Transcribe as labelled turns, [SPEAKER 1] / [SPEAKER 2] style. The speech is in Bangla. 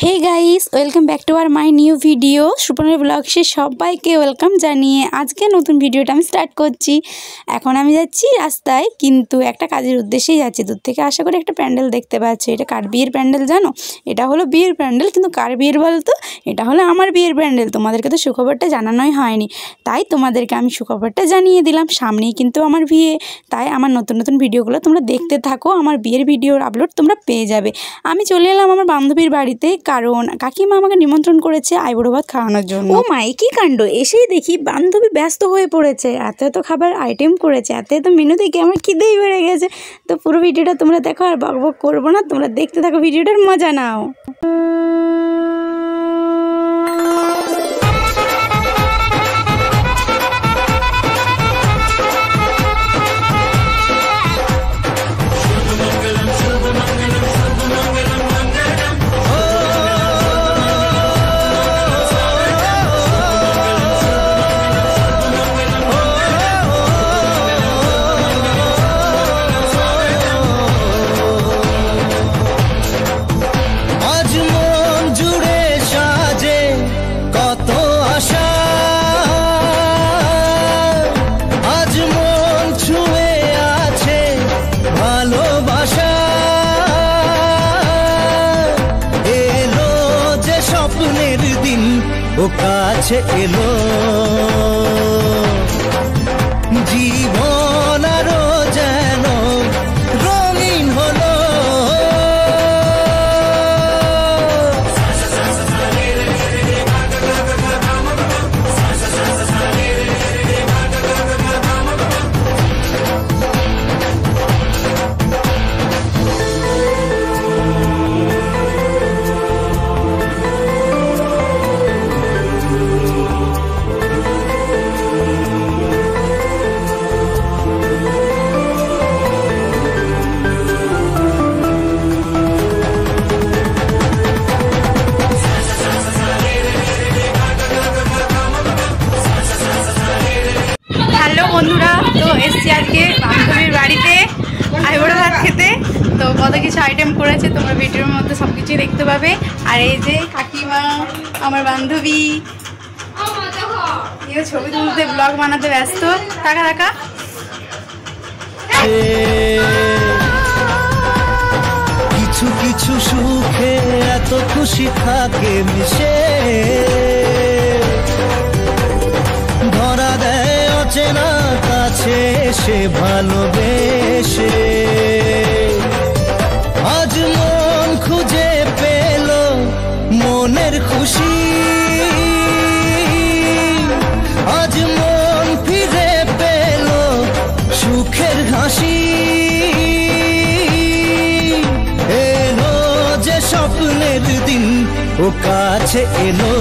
[SPEAKER 1] Hey guys welcome back to our my new video সুপর্ণার ব্লগসে সবাইকে ওয়েলকাম জানিয়ে আজকে নতুন ভিডিওটা আমি স্টার্ট করছি। এখন আমি যাচ্ছি রাস্তায়, কিন্তু একটা কাজের উদ্দেশ্যেই যাচ্ছি। দূর থেকে আশা করি একটা প্যান্ডেল দেখতে পাচ্ছি। এটা কার বিয়ের প্যান্ডেল জানো? এটা হলো বিয়ের প্যান্ডেল, কিন্তু কার বিয়ের বলতো? এটা হলো আমার বিয়ের প্যান্ডেল। তোমাদেরকে তো সুখবরটা জানানোই হয়নি, তাই তোমাদেরকে আমি সুখবরটা জানিয়ে দিলাম। সামনেই কিন্তু আমার বিয়ে, তাই আমার নতুন নতুন ভিডিওগুলো তোমরা দেখতে থাকো। আমার বিয়ের ভিডিওর আপলোড তোমরা পেয়ে যাবে। আমি চলে এলাম আমার বান্ধবীর বাড়িতে, কারণ কাকিমা আমাকে নিমন্ত্রণ করেছে আইবুড়ো ভাত খাওয়ানোর জন্য। ও মাই কি কাণ্ড! এসেই দেখি বান্ধবী ব্যস্ত হয়ে পড়েছে। এত এত খাবার আইটেম করেছে, এত এত মেনু দেখে আমার খিদেই বেড়ে গেছে। তো পুরো ভিডিওটা তোমরা দেখো, আর বক বক করবো না, তোমরা দেখতে থাকো, ভিডিওটার মজা নাও।
[SPEAKER 2] ও কাছে এলো জীবন আরো যেন রঙিন হলো।
[SPEAKER 1] হ্যালো বন্ধুরা, তো এসছি আজকে বান্ধবীর বাড়িতে আইবুড়ো ভাত খেতে। তো কত কিছু আইটেম করেছে, তোমরা ভিডিওর মধ্যে সব কিছুই দেখতে পাবে। আর এই যে কাকিমা, আমার বান্ধবী, ছবি তুলতে ব্লগ বানাতে ব্যস্ত। টাকা টাকা
[SPEAKER 2] কিছু কিছু সুখে এত খুশি থাকে মিশে, ধরা দেয় অচেনা কাছে সে ভালোবেসে। আজ মন খুঁজে পেল মনের খুশি, আজ মন ফিরে পেল সুখের হাসি। এলো যে স্বপ্নের দিন ও কাছে এলো।